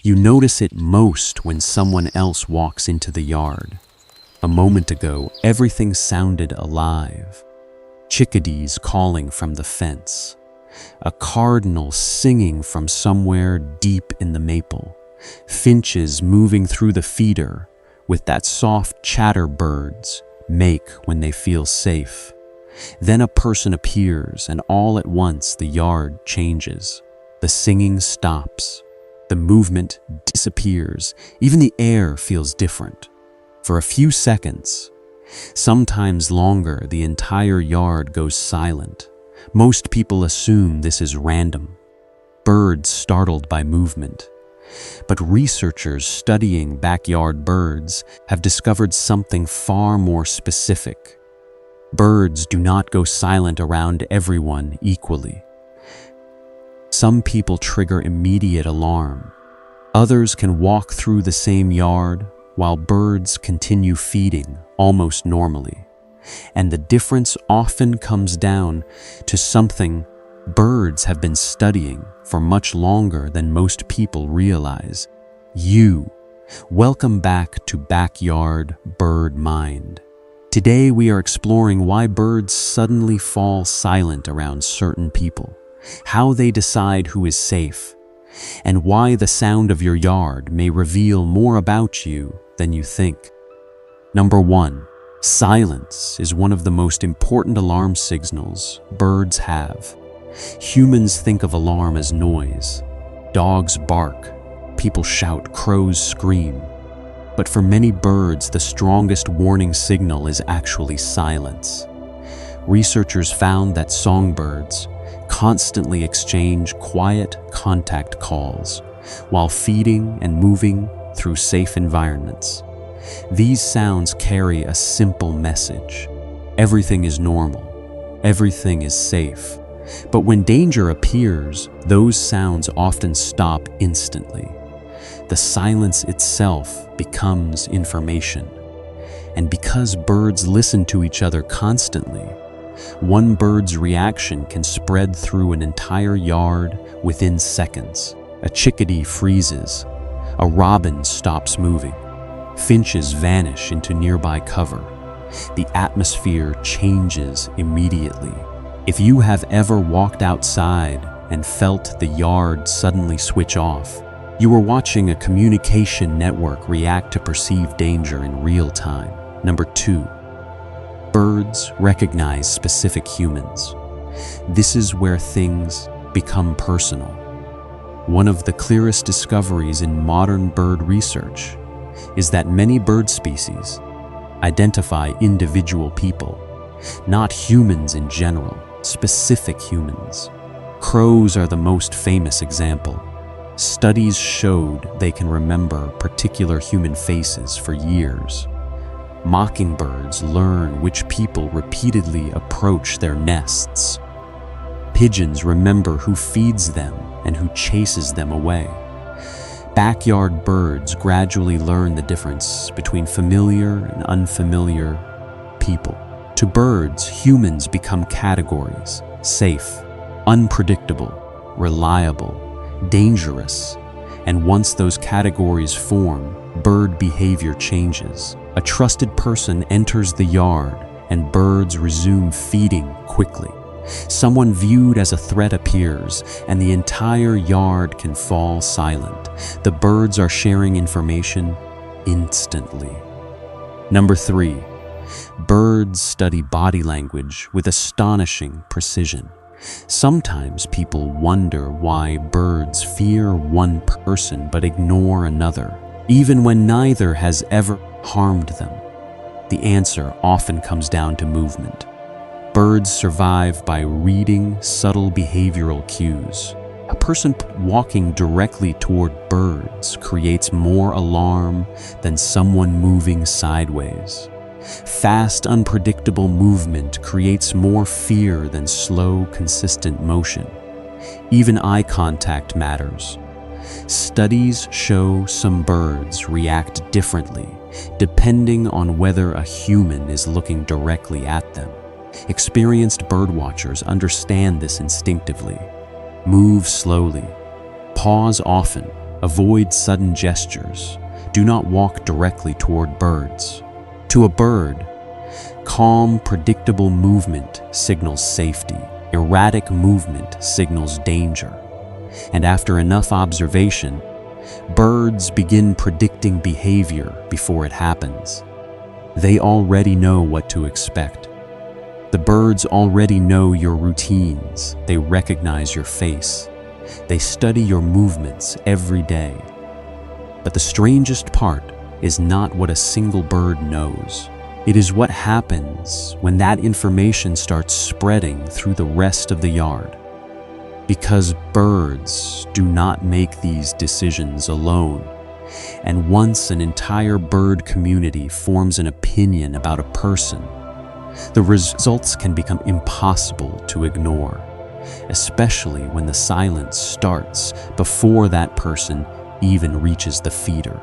You notice it most when someone else walks into the yard. A moment ago, everything sounded alive. Chickadees calling from the fence. A cardinal singing from somewhere deep in the maple. Finches moving through the feeder with that soft chatter birds make when they feel safe. Then a person appears, and all at once the yard changes. The singing stops. The movement disappears. Even the air feels different. For a few seconds, sometimes longer, the entire yard goes silent. Most people assume this is random. Birds startled by movement. But researchers studying backyard birds have discovered something far more specific. Birds do not go silent around everyone equally. Some people trigger immediate alarm. Others can walk through the same yard while birds continue feeding almost normally. And the difference often comes down to something birds have been studying for much longer than most people realize. Welcome back to Backyard Bird Mind. Today we are exploring why birds suddenly fall silent around certain people, how they decide who is safe, and why the sound of your yard may reveal more about you than you think. Number 1. Silence is one of the most important alarm signals birds have. Humans think of alarm as noise. Dogs bark, people shout, crows scream. But for many birds, the strongest warning signal is actually silence. Researchers found that songbirds constantly exchange quiet contact calls while feeding and moving through safe environments. These sounds carry a simple message. Everything is normal. Everything is safe. But when danger appears, those sounds often stop instantly. The silence itself becomes information. And because birds listen to each other constantly, one bird's reaction can spread through an entire yard within seconds. A chickadee freezes. A robin stops moving. Finches vanish into nearby cover. The atmosphere changes immediately. If you have ever walked outside and felt the yard suddenly switch off, you are watching a communication network react to perceived danger in real time. Number 2. Birds recognize specific humans. This is where things become personal. One of the clearest discoveries in modern bird research is that many bird species identify individual people, not humans in general, specific humans. Crows are the most famous example. Studies showed they can remember particular human faces for years. Mockingbirds learn which people repeatedly approach their nests. Pigeons remember who feeds them and who chases them away. Backyard birds gradually learn the difference between familiar and unfamiliar people. To birds, humans become categories: safe, unpredictable, reliable, dangerous. And once those categories form, bird behavior changes. A trusted person enters the yard and birds resume feeding quickly. Someone viewed as a threat appears and the entire yard can fall silent. The birds are sharing information instantly. Number 3. Birds study body language with astonishing precision. Sometimes people wonder why birds fear one person but ignore another, even when neither has ever harmed them. The answer often comes down to movement. Birds survive by reading subtle behavioral cues. A person walking directly toward birds creates more alarm than someone moving sideways. Fast, unpredictable movement creates more fear than slow, consistent motion. Even eye contact matters. Studies show some birds react differently depending on whether a human is looking directly at them. Experienced birdwatchers understand this instinctively. Move slowly. Pause often. Avoid sudden gestures. Do not walk directly toward birds. To a bird, calm, predictable movement signals safety. Erratic movement signals danger. And after enough observation, birds begin predicting behavior before it happens. They already know what to expect. The birds already know your routines. They recognize your face. They study your movements every day. But the strangest part is not what a single bird knows. It is what happens when that information starts spreading through the rest of the yard. Because birds do not make these decisions alone. And once an entire bird community forms an opinion about a person, the results can become impossible to ignore, especially when the silence starts before that person even reaches the feeder.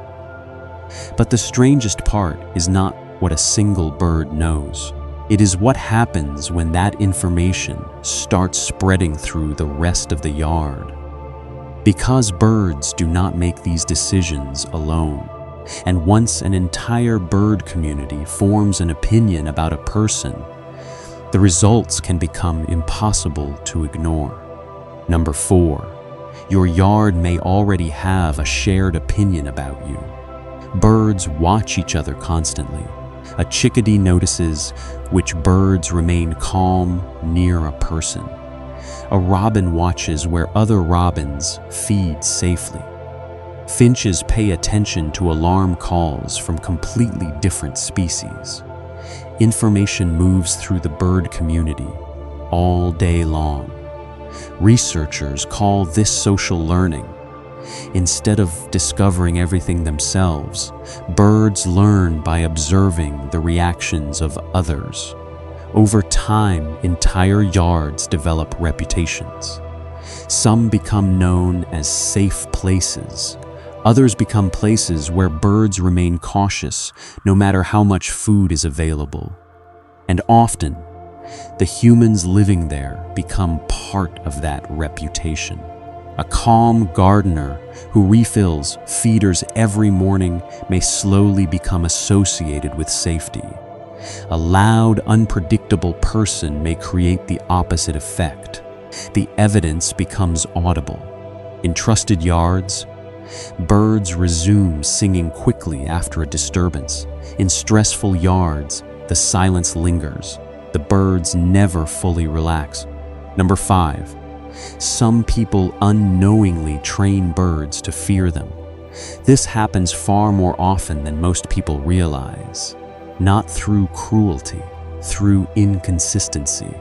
But the strangest part is not what a single bird knows. It is what happens when that information starts spreading through the rest of the yard. Because birds do not make these decisions alone, and once an entire bird community forms an opinion about a person, the results can become impossible to ignore. Number 4, your yard may already have a shared opinion about you. Birds watch each other constantly. A chickadee notices which birds remain calm near a person. A robin watches where other robins feed safely. Finches pay attention to alarm calls from completely different species. Information moves through the bird community all day long. Researchers call this social learning. Instead of discovering everything themselves, birds learn by observing the reactions of others. Over time, entire yards develop reputations. Some become known as safe places. Others become places where birds remain cautious no matter how much food is available. And often, the humans living there become part of that reputation. A calm gardener who refills feeders every morning may slowly become associated with safety. A loud, unpredictable person may create the opposite effect. The evidence becomes audible. In trusted yards, birds resume singing quickly after a disturbance. In stressful yards, the silence lingers. The birds never fully relax. Number 5, some people unknowingly train birds to fear them. This happens far more often than most people realize. Not through cruelty, through inconsistency.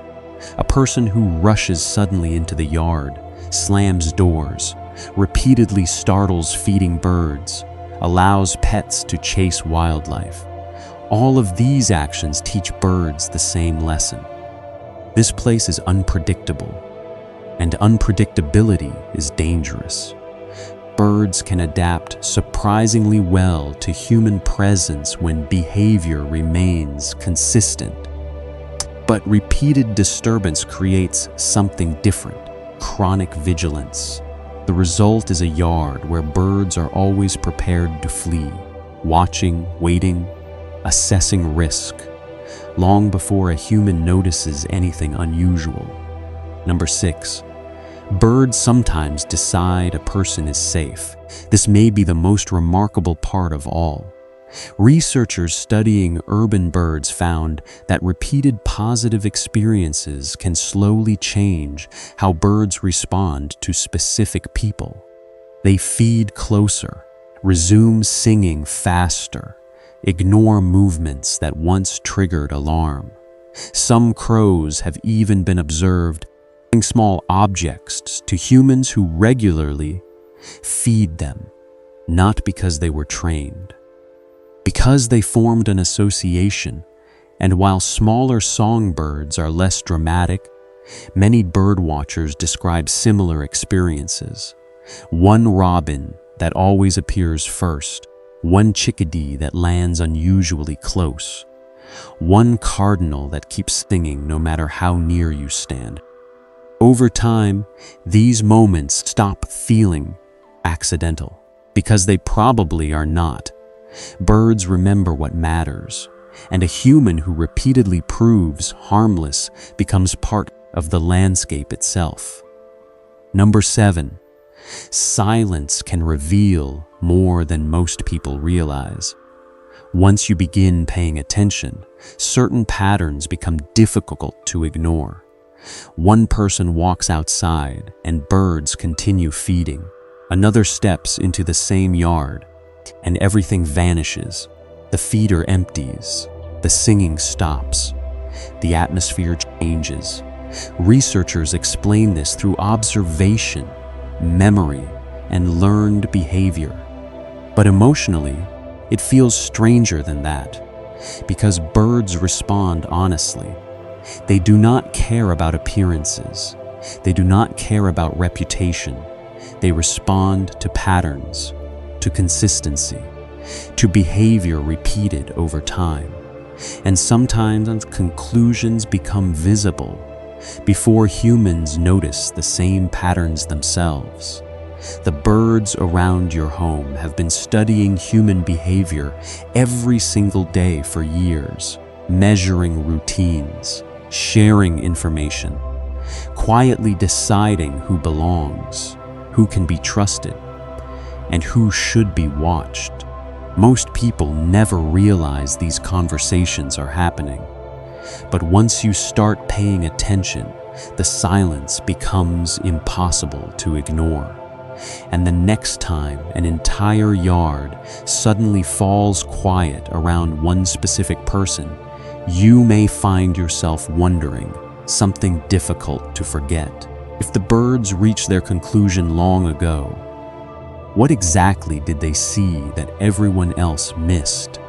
A person who rushes suddenly into the yard, slams doors, repeatedly startles feeding birds, allows pets to chase wildlife. All of these actions teach birds the same lesson. This place is unpredictable, and unpredictability is dangerous. Birds can adapt surprisingly well to human presence when behavior remains consistent. But repeated disturbance creates something different, chronic vigilance. The result is a yard where birds are always prepared to flee, watching, waiting, assessing risk, long before a human notices anything unusual. Number 6, birds sometimes decide a person is safe. This may be the most remarkable part of all. Researchers studying urban birds found that repeated positive experiences can slowly change how birds respond to specific people. They feed closer, resume singing faster, ignore movements that once triggered alarm. Some crows have even been observed throwing small objects to humans who regularly feed them, not because they were trained, because they formed an association. And while smaller songbirds are less dramatic, many birdwatchers describe similar experiences. One robin that always appears first, one chickadee that lands unusually close, one cardinal that keeps singing no matter how near you stand. Over time, these moments stop feeling accidental. Because they probably are not. Birds remember what matters, and a human who repeatedly proves harmless becomes part of the landscape itself. Number 7. Silence can reveal more than most people realize. Once you begin paying attention, certain patterns become difficult to ignore. One person walks outside and birds continue feeding. Another steps into the same yard and everything vanishes. The feeder empties. The singing stops. The atmosphere changes. Researchers explain this through observation, memory, and learned behavior. But emotionally, it feels stranger than that, because birds respond honestly. They do not care about appearances. They do not care about reputation. They respond to patterns, to consistency, to behavior repeated over time. And sometimes conclusions become visible before humans notice the same patterns themselves. The birds around your home have been studying human behavior every single day for years, measuring routines, sharing information, quietly deciding who belongs, who can be trusted, and who should be watched. Most people never realize these conversations are happening. But once you start paying attention, the silence becomes impossible to ignore. And the next time an entire yard suddenly falls quiet around one specific person, you may find yourself wondering something difficult to forget. If the birds reached their conclusion long ago, what exactly did they see that everyone else missed?